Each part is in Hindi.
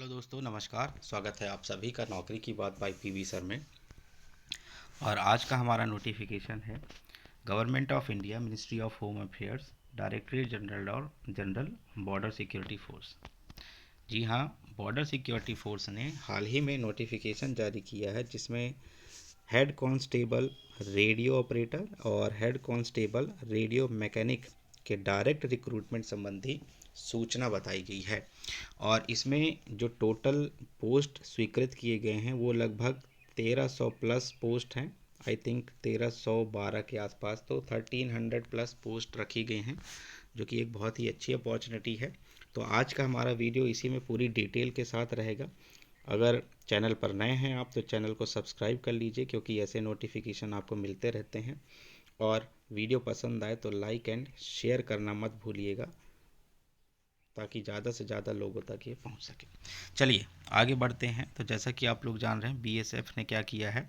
हेलो दोस्तों, नमस्कार। स्वागत है आप सभी का नौकरी की बात बाय पीवी सर में। और आज का हमारा नोटिफिकेशन है government of India, ministry of home affairs, directorate general और जनरल बॉर्डर सिक्योरिटी फोर्स। जी हाँ, बॉर्डर सिक्योरिटी फोर्स ने हाल ही में नोटिफिकेशन जारी किया है जिसमें हेड कांस्टेबल रेडियो ऑपरेटर और हेड कांस्टेबल रेडियो मैकेनिक के डायरेक्ट रिक्रूटमेंट संबंधी सूचना बताई गई है। और इसमें जो टोटल पोस्ट स्वीकृत किए गए हैं वो लगभग 1300 प्लस पोस्ट हैं। आई थिंक 1312 के आसपास, तो 1300 प्लस पोस्ट रखी गई हैं, जो कि एक बहुत ही अच्छी अपॉर्चुनिटी है। तो आज का हमारा वीडियो इसी में पूरी डिटेल के साथ रहेगा। अगर चैनल पर नए हैं आप तो चैनल को सब्सक्राइब कर लीजिए, क्योंकि ऐसे नोटिफिकेशन आपको मिलते रहते हैं। और वीडियो पसंद आए तो लाइक एंड शेयर करना मत भूलिएगा, ताकि ज़्यादा से ज़्यादा लोगों तक ये पहुंच सके। चलिए आगे बढ़ते हैं। तो जैसा कि आप लोग जान रहे हैं, बीएसएफ ने क्या किया है,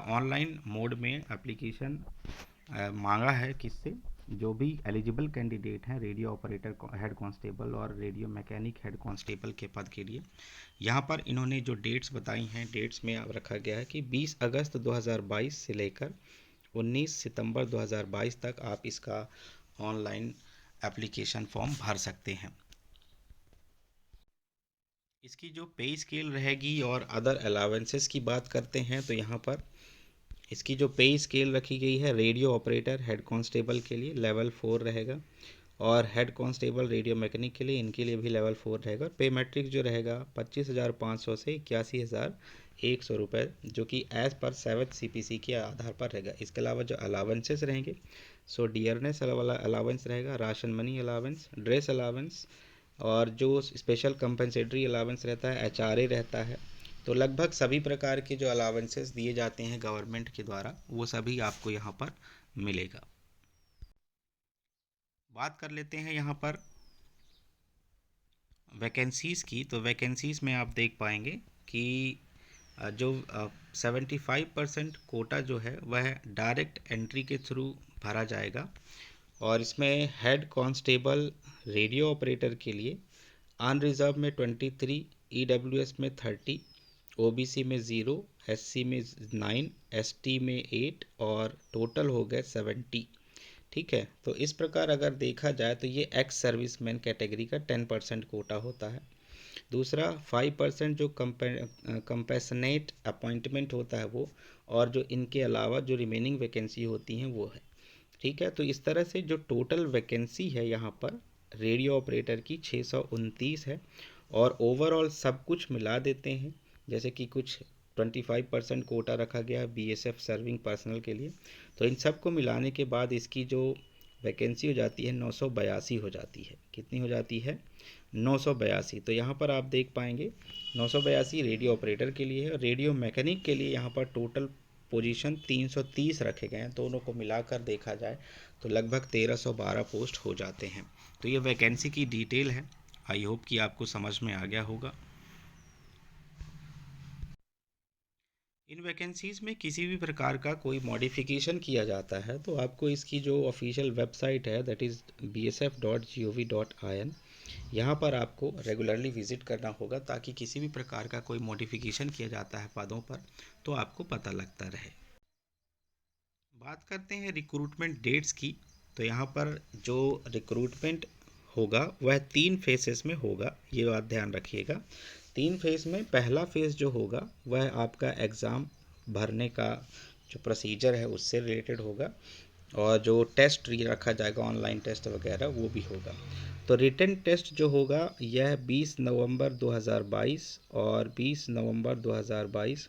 ऑनलाइन मोड में एप्लीकेशन मांगा है किससे, जो भी एलिजिबल कैंडिडेट हैं रेडियो ऑपरेटर हेड कांस्टेबल और रेडियो मैकेनिक हेड कांस्टेबल के पद के लिए। यहाँ पर इन्होंने जो डेट्स बताई हैं, डेट्स में अब रखा गया है कि 20 अगस्त 2022 से लेकर 19 सितंबर 2022 तक आप इसका ऑनलाइन एप्लीकेशन फॉर्म भर सकते हैं। इसकी जो पे स्केल रहेगी और अदर अलावेंसेस की बात करते हैं तो यहाँ पर इसकी जो पे स्केल रखी गई है, रेडियो ऑपरेटर हेड कांस्टेबल के लिए लेवल 4 रहेगा, और हेड कांस्टेबल रेडियो मैकेनिक के लिए, इनके लिए भी लेवल 4 रहेगा। पे मैट्रिक जो रहेगा 25,500 से 81,100 रुपये, जो कि एज़ पर 7th CPC के आधार पर रहेगा। इसके अलावा जो अलावेंसेस रहेंगे, सो डियरनेस वाला अलावेंस रहेगा, ration money allowance, dress allowance, और जो स्पेशल कंपनसेटरी अलावेंस रहता है, HRA रहता है। तो लगभग सभी प्रकार के जो अलावेंसेस दिए जाते हैं गवर्नमेंट के द्वारा, वो सभी आपको यहाँ पर मिलेगा। बात कर लेते हैं यहाँ पर वैकेंसीज़ की। तो वैकेंसीज़ में आप देख पाएंगे कि जो 75% कोटा जो है वह डायरेक्ट एंट्री के थ्रू भरा जाएगा। और इसमें हेड कांस्टेबल रेडियो ऑपरेटर के लिए अनरिजर्व में 23, EWS में 30, OBC में 0, SC में 9, ST में 8 और टोटल हो गए 70। ठीक है, तो इस प्रकार अगर देखा जाए तो ये एक्स सर्विसमैन कैटेगरी का 10% कोटा होता है। दूसरा 5% जो कंपैशनेट अपॉइंटमेंट होता है वो, और जो इनके अलावा जो रिमेनिंग वैकेंसी होती हैं वो है। ठीक है, तो इस तरह से जो टोटल वैकेंसी है यहाँ पर रेडियो ऑपरेटर की 629 है। और ओवरऑल सब कुछ मिला देते हैं, जैसे कि कुछ 25% कोटा रखा गया है BSF सर्विंग पर्सनल के लिए, तो इन सब को मिलाने के बाद इसकी जो वैकेंसी हो जाती है 982 हो जाती है। कितनी हो जाती है? 982। तो यहाँ पर आप देख पाएंगे 982 रेडियो ऑपरेटर के लिए है। रेडियो मैकेनिक के लिए यहाँ पर टोटल पोजीशन 330 रखे गए हैं। दोनों को मिलाकर देखा जाए तो लगभग 1312 पोस्ट हो जाते हैं। तो ये वैकेंसी की डिटेल है। आई होप कि आपको समझ में आ गया होगा। इन वैकेंसीज़ में किसी भी प्रकार का कोई मॉडिफिकेशन किया जाता है तो आपको इसकी जो ऑफिशियल वेबसाइट है, दैट इज़ bsf.gov.in, यहाँ पर आपको रेगुलरली विज़िट करना होगा, ताकि किसी भी प्रकार का कोई मॉडिफिकेशन किया जाता है पदों पर तो आपको पता लगता रहे। बात करते हैं रिक्रूटमेंट डेट्स की। तो यहाँ पर जो रिक्रूटमेंट होगा वह 3 फेसेस में होगा, ये बात ध्यान रखिएगा। 3 फेस में पहला फेस जो होगा वह आपका एग्ज़ाम भरने का जो प्रोसीजर है उससे रिलेटेड होगा, और जो टेस्ट रखा जाएगा ऑनलाइन टेस्ट वगैरह वो भी होगा। तो रिटन टेस्ट जो होगा यह 20 नवंबर 2022 और 20 नवंबर 2022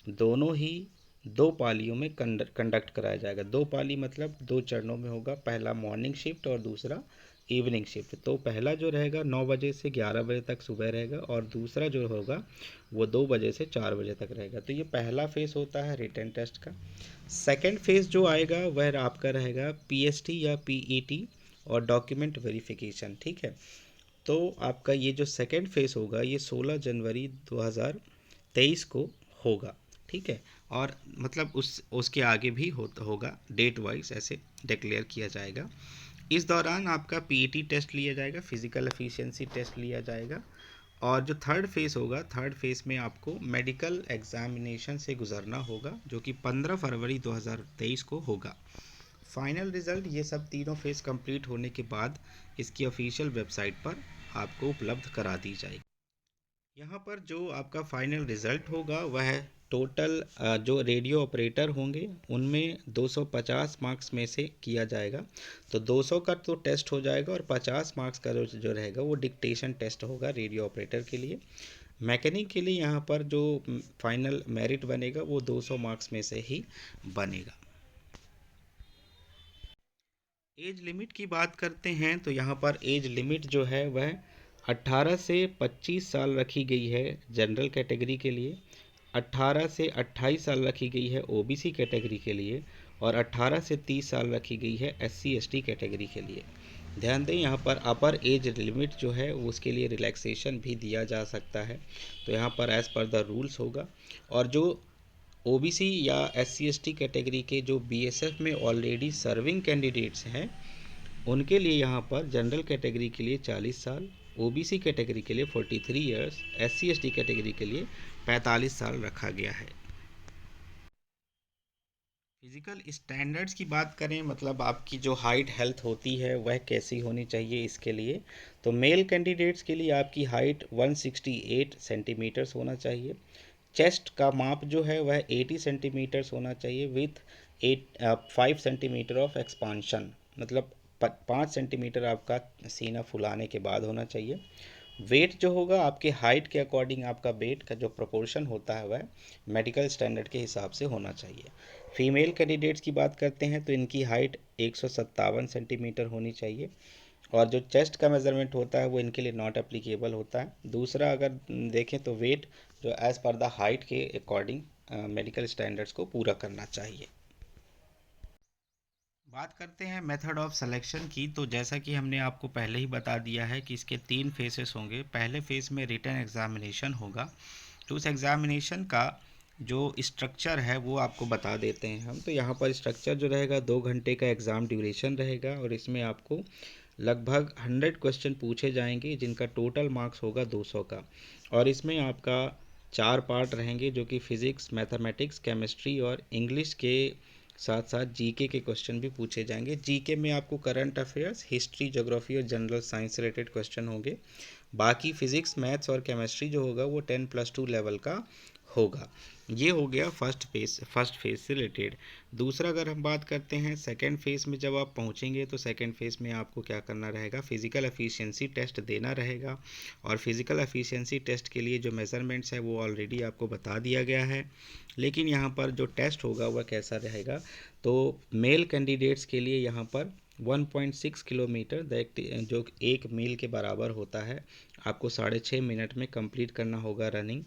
दोनों ही 2 पालियों में कंडक्ट कराया जाएगा। 2 पाली मतलब 2 चरणों में होगा। पहला मॉर्निंग शिफ्ट और दूसरा इवनिंग शिफ्ट। तो पहला जो रहेगा 9 बजे से 11 बजे तक सुबह रहेगा, और दूसरा जो होगा वो 2 बजे से 4 बजे तक रहेगा। तो ये पहला फेज़ होता है रिटन टेस्ट का। सेकेंड फेज़ जो आएगा वह आपका रहेगा PST या PET और डॉक्यूमेंट वेरिफिकेशन। ठीक है, तो आपका ये जो सेकेंड फेज़ होगा ये 16 जनवरी 2023 को होगा। ठीक है, और मतलब उसके आगे भी होगा, डेट वाइज ऐसे डिक्लेयर किया जाएगा। इस दौरान आपका PET टेस्ट लिया जाएगा, फिज़िकल एफिशिएंसी टेस्ट लिया जाएगा, और जो थर्ड फेज़ होगा, थर्ड फेज़ में आपको मेडिकल एग्जामिनेशन से गुजरना होगा, जो कि 15 फरवरी 2023 को होगा। फाइनल रिज़ल्ट ये सब तीनों फेज़ कंप्लीट होने के बाद इसकी ऑफिशियल वेबसाइट पर आपको उपलब्ध करा दी जाएगी। यहाँ पर जो आपका फाइनल रिज़ल्ट होगा वह टोटल जो रेडियो ऑपरेटर होंगे उनमें 250 मार्क्स में से किया जाएगा। तो 200 का तो टेस्ट हो जाएगा और 50 मार्क्स का जो रहेगा वो डिक्टेशन टेस्ट होगा रेडियो ऑपरेटर के लिए। मैकेनिक के लिए यहाँ पर जो फाइनल मेरिट बनेगा वो 200 मार्क्स में से ही बनेगा। एज लिमिट की बात करते हैं तो यहाँ पर एज लिमिट जो है वह 18 से 25 साल रखी गई है जनरल कैटेगरी के लिए, 18 से 28 साल रखी गई है ओबीसी कैटेगरी के लिए, और 18 से 30 साल रखी गई है एससी एसटी कैटेगरी के लिए। ध्यान दें यहाँ पर अपर एज लिमिट जो है उसके लिए रिलैक्सेशन भी दिया जा सकता है, तो यहाँ पर एज़ पर द रूल्स होगा। और जो ओबीसी या एससी एसटी कैटेगरी के जो बीएसएफ में ऑलरेडी सर्विंग कैंडिडेट्स हैं उनके लिए यहाँ पर जनरल कैटेगरी के लिए 40 साल, ओबीसी कैटेगरी के लिए 43 ईयर्स, एससी एसटी कैटेगरी के लिए 45 साल रखा गया है। फिज़िकल स्टैंडर्ड्स की बात करें, मतलब आपकी जो हाइट हेल्थ होती है वह कैसी होनी चाहिए इसके लिए, तो मेल कैंडिडेट्स के लिए आपकी हाइट 168 सेंटीमीटर्स होना चाहिए। चेस्ट का माप जो है वह 80 सेंटीमीटर्स होना चाहिए विथ 5 सेंटीमीटर ऑफ एक्सपांशन, मतलब 5 सेंटीमीटर आपका सीना फुलाने के बाद होना चाहिए। वेट जो होगा आपके हाइट के अकॉर्डिंग आपका वेट का जो प्रोपोर्शन होता है वह मेडिकल स्टैंडर्ड के हिसाब से होना चाहिए। फीमेल कैंडिडेट्स की बात करते हैं तो इनकी हाइट 157 सेंटीमीटर होनी चाहिए, और जो चेस्ट का मेज़रमेंट होता है वो इनके लिए नॉट एप्लीकेबल होता है। दूसरा अगर देखें तो वेट जो एज़ पर द हाइट के अकॉर्डिंग मेडिकल स्टैंडर्ड्स को पूरा करना चाहिए। बात करते हैं मेथड ऑफ सिलेक्शन की, तो जैसा कि हमने आपको पहले ही बता दिया है कि इसके 3 फेसेस होंगे। पहले फेज़ में रिटन एग्ज़ामिनेशन होगा, तो उस एग्ज़ामिनेशन का जो स्ट्रक्चर है वो आपको बता देते हैं हम। तो यहाँ पर स्ट्रक्चर जो रहेगा 2 घंटे का एग्ज़ाम ड्यूरेशन रहेगा, और इसमें आपको लगभग 100 क्वेश्चन पूछे जाएंगे जिनका टोटल मार्क्स होगा 200 का। और इसमें आपका 4 पार्ट रहेंगे जो कि फ़िज़िक्स, मैथमेटिक्स, केमिस्ट्री और इंग्लिश के साथ साथ जीके के क्वेश्चन भी पूछे जाएंगे। जीके में आपको करंट अफेयर्स, हिस्ट्री, ज्योग्राफी और जनरल साइंस से रिलेटेड क्वेश्चन होंगे। बाकी फिजिक्स, मैथ्स और केमिस्ट्री जो होगा वो 10+2 लेवल का होगा। ये हो गया फर्स्ट फेज़ से रिलेटेड। दूसरा अगर हम बात करते हैं सेकंड फेज़ में, जब आप पहुंचेंगे तो सेकंड फेज़ में आपको क्या करना रहेगा, फिज़िकल एफिशिएंसी टेस्ट देना रहेगा। और फिज़िकल एफिशिएंसी टेस्ट के लिए जो मेज़रमेंट्स है वो ऑलरेडी आपको बता दिया गया है, लेकिन यहाँ पर जो टेस्ट होगा वह कैसा रहेगा। तो मेल कैंडिडेट्स के लिए यहाँ पर 1.6 किलोमीटर जो 1 मील के बराबर होता है आपको 6.5 मिनट में कंप्लीट करना होगा रनिंग।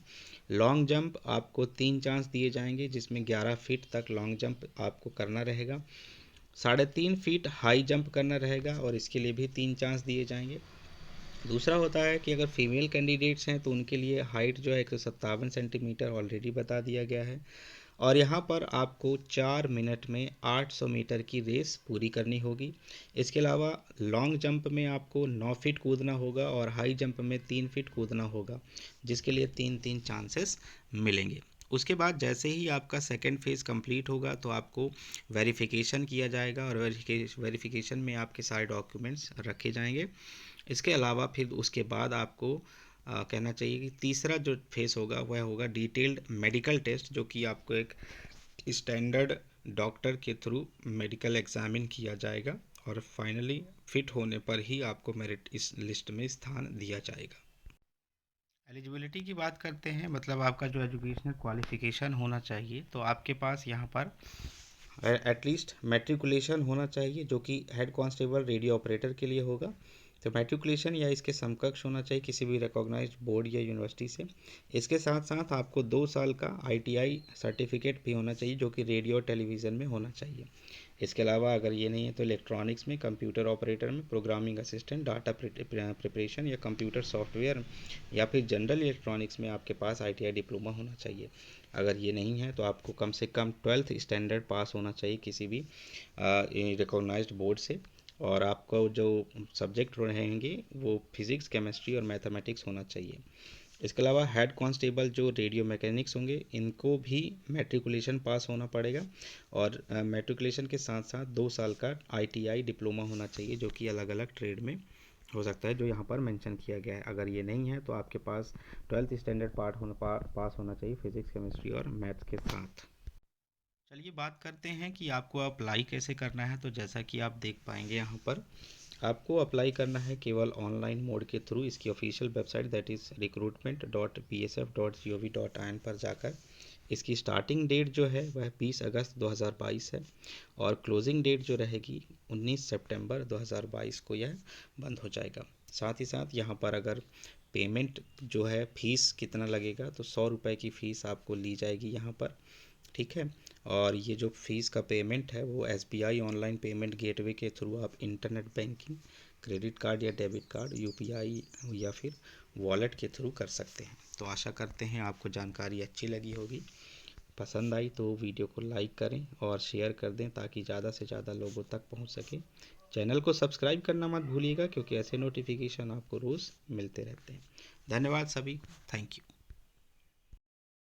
लॉन्ग जंप आपको 3 चांस दिए जाएंगे जिसमें 11 फीट तक लॉन्ग जंप आपको करना रहेगा। 3.5 फीट हाई जंप करना रहेगा और इसके लिए भी 3 चांस दिए जाएंगे। दूसरा होता है कि अगर फीमेल कैंडिडेट्स हैं तो उनके लिए हाइट जो है 157 सेंटीमीटर ऑलरेडी बता दिया गया है, और यहाँ पर आपको 4 मिनट में 800 मीटर की रेस पूरी करनी होगी। इसके अलावा लॉन्ग जंप में आपको 9 फीट कूदना होगा और हाई जंप में 3 फीट कूदना होगा, जिसके लिए 3-3 चांसेस मिलेंगे। उसके बाद जैसे ही आपका सेकेंड फेज़ कंप्लीट होगा तो आपको वेरिफिकेशन किया जाएगा, और वेरिफिकेशन में आपके सारे डॉक्यूमेंट्स रखे जाएंगे। इसके अलावा फिर उसके बाद आपको कहना चाहिए कि तीसरा जो फेस होगा वह होगा डिटेल्ड मेडिकल टेस्ट, जो कि आपको एक स्टैंडर्ड डॉक्टर के थ्रू मेडिकल एग्जामिन किया जाएगा, और फाइनली फिट होने पर ही आपको मेरिट इस लिस्ट में स्थान दिया जाएगा। एलिजिबिलिटी की बात करते हैं, मतलब आपका जो एजुकेशनल क्वालिफिकेशन होना चाहिए, तो आपके पास यहाँ पर एटलीस्ट मैट्रिकुलेशन होना चाहिए जो कि हेड कांस्टेबल रेडियो ऑपरेटर के लिए होगा। तो मैट्रिकुलेशन या इसके समकक्ष होना चाहिए किसी भी रिकॉग्नाइज्ड बोर्ड या यूनिवर्सिटी से। इसके साथ साथ आपको 2 साल का आईटीआई सर्टिफिकेट भी होना चाहिए जो कि रेडियो और टेलीविज़न में होना चाहिए। इसके अलावा अगर ये नहीं है तो इलेक्ट्रॉनिक्स में, कंप्यूटर ऑपरेटर में, प्रोग्रामिंग असिस्टेंट, डाटा प्रिपरेशन या कंप्यूटर सॉफ्टवेयर या फिर जनरल इलेक्ट्रॉनिक्स में आपके पास आईटीआई डिप्लोमा होना चाहिए। अगर ये नहीं है तो आपको कम से कम 12th स्टैंडर्ड पास होना चाहिए किसी भी रिकॉग्नाइज्ड बोर्ड से। और आपको जो सब्जेक्ट रहेंगे वो फिज़िक्स, केमिस्ट्री और मैथमेटिक्स होना चाहिए। इसके अलावा हेड कांस्टेबल जो रेडियो मैकेनिक्स होंगे इनको भी मैट्रिकुलेशन पास होना पड़ेगा, और मैट्रिकुलेशन के साथ साथ 2 साल का ITI डिप्लोमा होना चाहिए, जो कि अलग अलग ट्रेड में हो सकता है, जो यहाँ पर मेंशन किया गया है। अगर ये नहीं है तो आपके पास 12th स्टैंडर्ड पास होना चाहिए फिजिक्स, केमिस्ट्री और मैथ्स के साथ। चलिए बात करते हैं कि आपको अप्लाई कैसे करना है। तो जैसा कि आप देख पाएंगे यहाँ पर आपको अप्लाई करना है केवल ऑनलाइन मोड के थ्रू। इसकी official website that is recruitment.bsf.gov.in पर जाकर इसकी स्टार्टिंग डेट जो है वह 20 अगस्त 2022 है, और क्लोजिंग डेट जो रहेगी 19 सितंबर 2022 को यह बंद हो जाएगा। साथ ही साथ यहाँ पर अगर पेमेंट जो है फ़ीस कितना लगेगा, तो 100 रुपये की फ़ीस आपको ली जाएगी यहाँ पर, ठीक है। और ये जो फ़ीस का पेमेंट है वो SBI ऑनलाइन पेमेंट गेटवे के थ्रू आप इंटरनेट बैंकिंग, क्रेडिट कार्ड या डेबिट कार्ड, UPI या फिर वॉलेट के थ्रू कर सकते हैं। तो आशा करते हैं आपको जानकारी अच्छी लगी होगी। पसंद आई तो वीडियो को लाइक करें और शेयर कर दें ताकि ज़्यादा से ज़्यादा लोगों तक पहुंच सके। चैनल को सब्सक्राइब करना मत भूलिएगा, क्योंकि ऐसे नोटिफिकेशन आपको रोज़ मिलते रहते हैं। धन्यवाद सभी, थैंक यू।